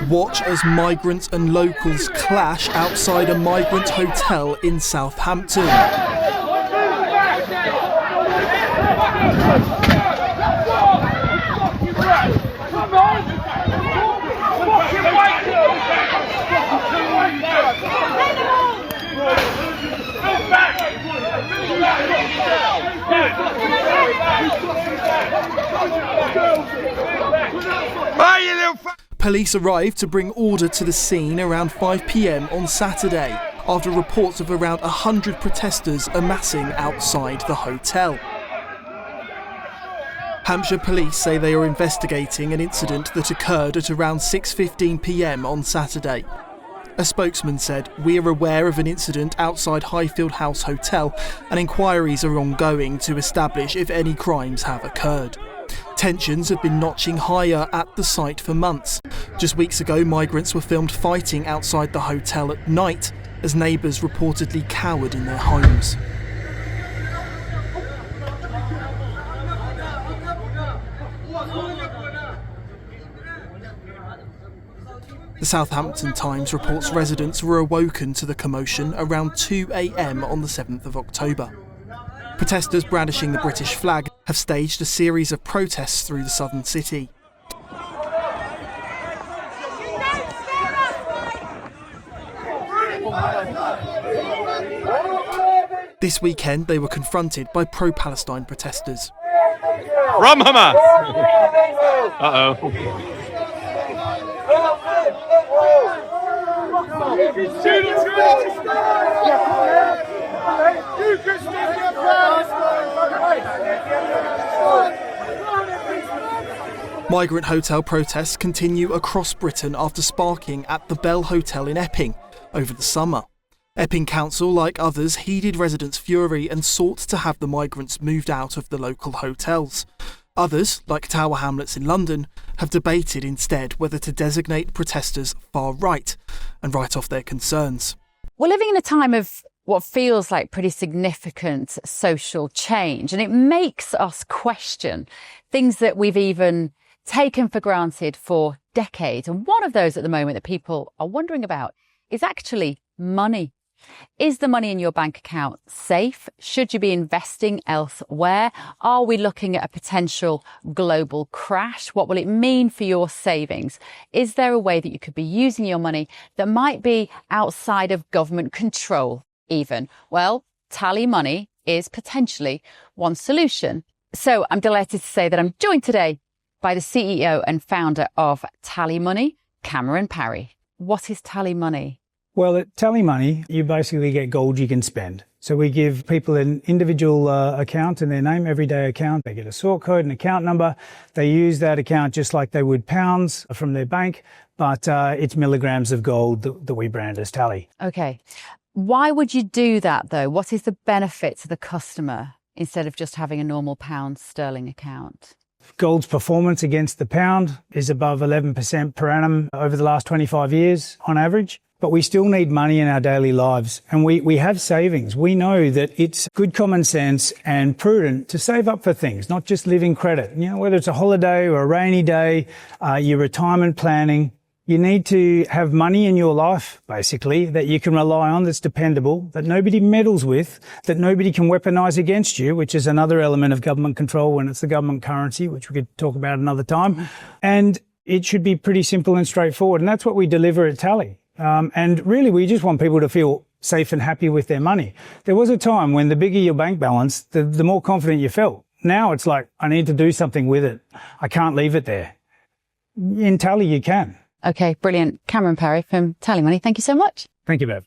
Watch as migrants and locals clash outside a migrant hotel in Southampton. Police arrived to bring order to the scene around 5 p.m. on Saturday after reports of around 100 protesters amassing outside the hotel. Hampshire police say they are investigating an incident that occurred at around 6:15 p.m. on Saturday. A spokesman said, "We are aware of an incident outside Highfield House Hotel and inquiries are ongoing to establish if any crimes have occurred." Tensions have been notching higher at the site for months. Just weeks ago, migrants were filmed fighting outside the hotel at night as neighbours reportedly cowered in their homes. The Southampton Times reports residents were awoken to the commotion around 2 a.m. on the 7th of October. Protesters brandishing the British flag have staged a series of protests through the southern city. This weekend they were confronted by pro-Palestine protesters. From Hamas! Uh-oh. Migrant hotel protests continue across Britain after sparking at the Bell Hotel in Epping over the summer. Epping Council, like others, heeded residents' fury and sought to have the migrants moved out of the local hotels. Others, like Tower Hamlets in London, have debated instead whether to designate protesters far right and write off their concerns. We're living in a time of what feels like pretty significant social change, and it makes us question things that we've even taken for granted for decades. And one of those at the moment that people are wondering about is actually money. Is the money in your bank account safe? Should you be investing elsewhere? Are we looking at a potential global crash? What will it mean for your savings? Is there a way that you could be using your money that might be outside of government control even? Well, TallyMoney is potentially one solution. So I'm delighted to say that I'm joined today by the CEO and founder of TallyMoney, Cameron Parry. What is TallyMoney? Well, at TallyMoney, you basically get gold you can spend. So we give people an individual account in their name, everyday account. They get a sort code, an account number. They use that account just like they would pounds from their bank, but it's milligrams of gold that we brand as Tally. Okay. Why would you do that, though? What is the benefit to the customer instead of just having a normal pound sterling account? Gold's performance against the pound is above 11% per annum over the last 25 years on average. But we still need money in our daily lives, and we have savings. We know that it's good common sense and prudent to save up for things, not just living credit. You know, whether it's a holiday or a rainy day, your retirement planning, you need to have money in your life, basically, that you can rely on, that's dependable, that nobody meddles with, that nobody can weaponize against you, which is another element of government control when it's the government currency, which we could talk about another time. And it should be pretty simple and straightforward, and that's what we deliver at Tally. And really, we just want people to feel safe and happy with their money. There was a time when the bigger your bank balance, the more confident you felt. Now it's like, I need to do something with it. I can't leave it there. In Tally, you can. Okay, brilliant. Cameron Parry from TallyMoney, thank you so much. Thank you, Bev.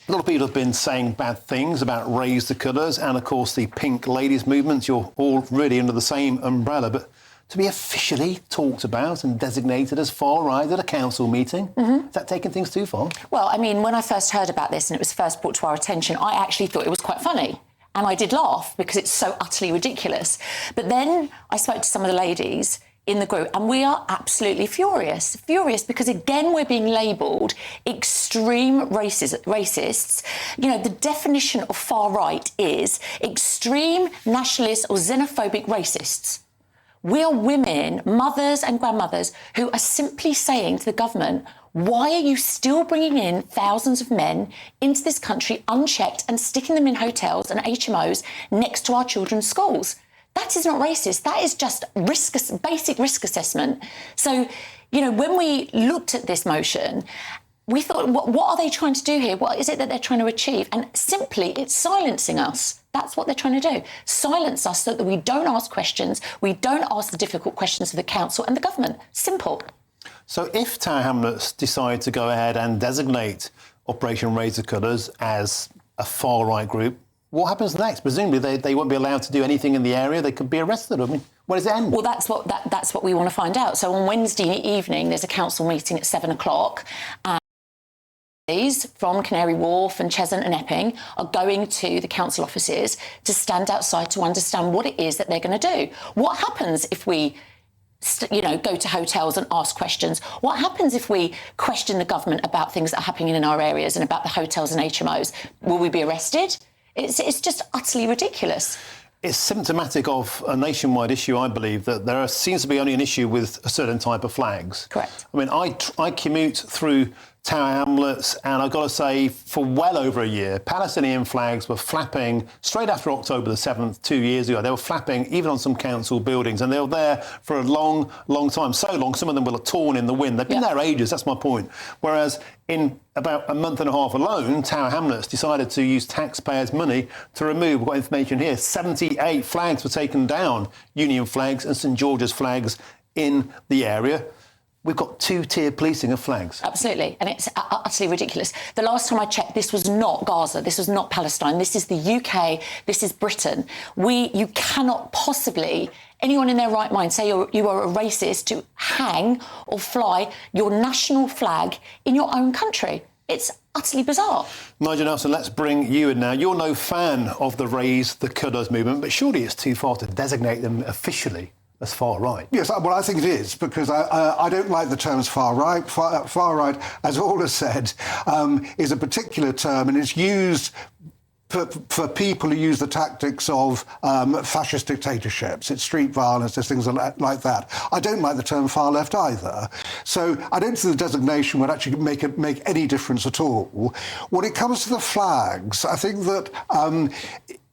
A lot of people have been saying bad things about Raise the Colours and, of course, the Pink Ladies movement. You're all really under the same umbrella. But to be officially talked about and designated as far right at a council meeting, is that taking things too far? Well, I mean, when I first heard about this and it was first brought to our attention, I actually thought it was quite funny. And I did laugh because it's so utterly ridiculous. But then I spoke to some of the ladies in the group, and we are absolutely furious because again we're being labelled extreme racists. You know, the definition of far right is extreme nationalist or xenophobic racists. We are women, mothers and grandmothers, who are simply saying to the government, why are you still bringing in thousands of men into this country unchecked and sticking them in hotels and HMOs next to our children's schools? That is not racist. That is just basic risk assessment. So, you know, when we looked at this motion, we thought, what are they trying to do here? What is it that they're trying to achieve? And simply, it's silencing us. That's what they're trying to do. Silence us so that we don't ask questions, we don't ask the difficult questions of the council and the government. Simple. So if Tower Hamlets decide to go ahead and designate Operation Raise the Colours as a far-right group, what happens next? Presumably they won't be allowed to do anything in the area. They could be arrested. I mean, where does it end? Well, that's what we want to find out. So on Wednesday evening, there's a council meeting at 7 o'clock. From Canary Wharf and Cheshunt and Epping are going to the council offices to stand outside to understand what it is that they're going to do. What happens if we go to hotels and ask questions? What happens if we question the government about things that are happening in our areas and about the hotels and HMOs? Will we be arrested? It's just utterly ridiculous. It's symptomatic of a nationwide issue, I believe, that there seems to be only an issue with a certain type of flags. Correct. I mean, I commute through Tower Hamlets, and I've got to say, for well over a year, Palestinian flags were flapping straight after October the 7th, 2 years ago. They were flapping even on some council buildings, and they were there for a long, long time. So long, some of them were torn in the wind. They've been there ages, that's my point. Whereas in about a month and a half alone, Tower Hamlets decided to use taxpayers' money to remove, we've got information here, 78 flags were taken down, Union flags and St George's flags in the area. We've got two-tier policing of flags. Absolutely, and it's utterly ridiculous. The last time I checked, this was not Gaza, this was not Palestine, this is the UK, this is Britain. You cannot possibly, anyone in their right mind, say you are a racist to hang or fly your national flag in your own country. It's utterly bizarre. Nigel Nelson, let's bring you in now. You're no fan of the Raise the Colours movement, but surely it's too far to designate them officially as far right. Yes, well, I think it is, because I don't like the terms far right. Far right, as all has said, is a particular term, and it's used for people who use the tactics of fascist dictatorships. It's street violence, there's things like that. I don't like the term far left either. So I don't think the designation would actually make any difference at all. When it comes to the flags, I think that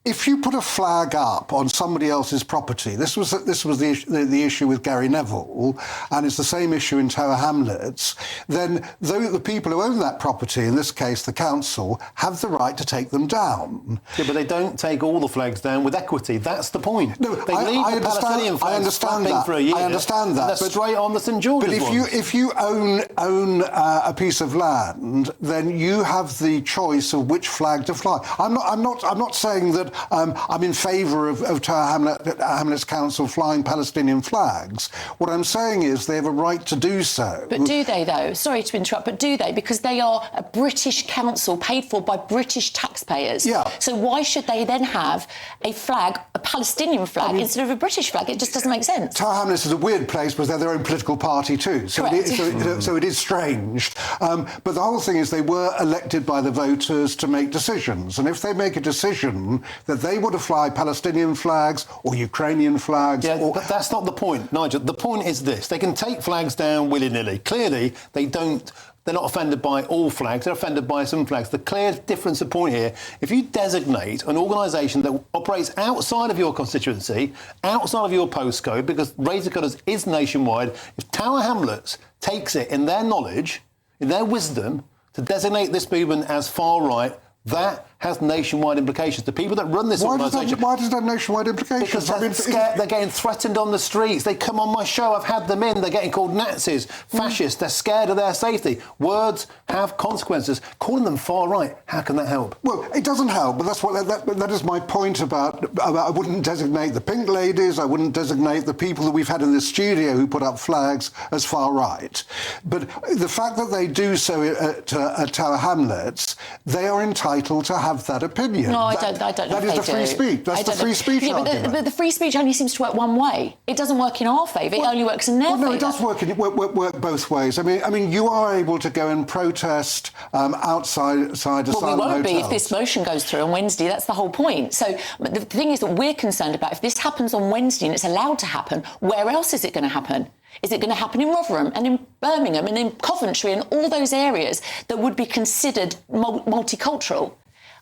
if you put a flag up on somebody else's property, this was the issue with Gary Neville, and it's the same issue in Tower Hamlets, then the people who own that property, in this case the council, have the right to take them down. Yeah, but they don't take all the flags down with equity. That's the point. No, they leave the Palestinian flags flapping for a year. I understand that. They're straight on the St George's ones. But if you own a piece of land, then you have the choice of which flag to fly. I'm not saying that I'm in favour of Tower Hamlets Council flying Palestinian flags. What I'm saying is they have a right to do so. But do they, though? Sorry to interrupt, but do they? Because they are a British council paid for by British taxpayers. Yeah. So why should they then have a flag, a Palestinian flag, instead of a British flag? It just doesn't make sense. Tower Hamlets is a weird place because they're their own political party too. So it is strange. But the whole thing is they were elected by the voters to make decisions. And if they make a decision that they want to fly Palestinian flags or Ukrainian flags... Yeah, but that's not the point, Nigel. The point is this. They can take flags down willy-nilly. Clearly, they're not offended by all flags. They're offended by some flags. The clear difference of point here, if you designate an organisation that operates outside of your constituency, outside of your postcode, because Raise the Colours is nationwide, if Tower Hamlets takes it in their knowledge, in their wisdom, to designate this movement as far right, that has nationwide implications. The people that run this organisation... Why does that have nationwide implications? Because they're getting threatened on the streets. They come on my show. I've had them in. They're getting called Nazis, fascists. They're scared of their safety. Words have consequences. Calling them far right, how can that help? Well, it doesn't help, but that is my point about I wouldn't designate the pink ladies, I wouldn't designate the people that we've had in the studio who put up flags as far right. But the fact that they do so at Tower Hamlets, they are entitled to have have that opinion. No, I don't know That if is the they free do. speech. That's the free speech argument. But the free speech only seems to work one way. It doesn't work in our favour. It only works in their favour. No, it does work both ways. I mean, you are able to go and protest outside asylum hotels. Well, we won't be if this motion goes through on Wednesday. That's the whole point. So the thing is that we're concerned about, if this happens on Wednesday and it's allowed to happen, where else is it going to happen? Is it going to happen in Rotherham and in Birmingham and in Coventry and all those areas that would be considered multicultural?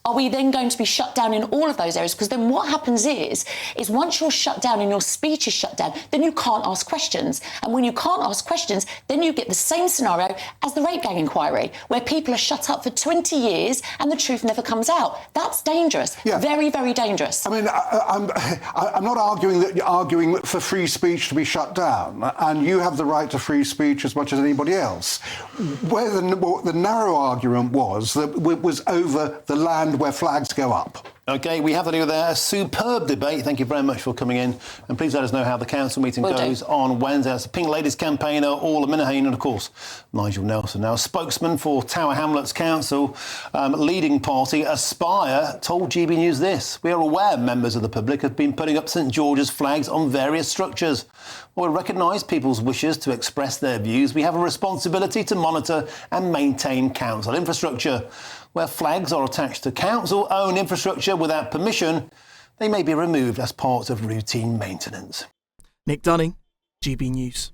Are we then going to be shut down in all of those areas? Because then what happens is once you're shut down and your speech is shut down, then you can't ask questions. And when you can't ask questions, then you get the same scenario as the rape gang inquiry, where people are shut up for 20 years and the truth never comes out. That's dangerous. Yeah. Very, very dangerous. I mean, I'm not arguing for free speech to be shut down, and you have the right to free speech as much as anybody else. Where the narrow argument was that it was over the land where flags go up. OK, we have to do there. A superb debate. Thank you very much for coming in. And please let us know how the council meeting goes on Wednesday. That's the Pink Ladies campaigner, Orla Minahan, and, of course, Nigel Nelson, now spokesman for Tower Hamlets Council. Leading party, Aspire, told GB News this: "We are aware members of the public have been putting up St George's flags on various structures. While we recognise people's wishes to express their views, we have a responsibility to monitor and maintain council infrastructure. Where flags are attached to council-owned infrastructure without permission, they may be removed as part of routine maintenance." Nick Dunning, GB News.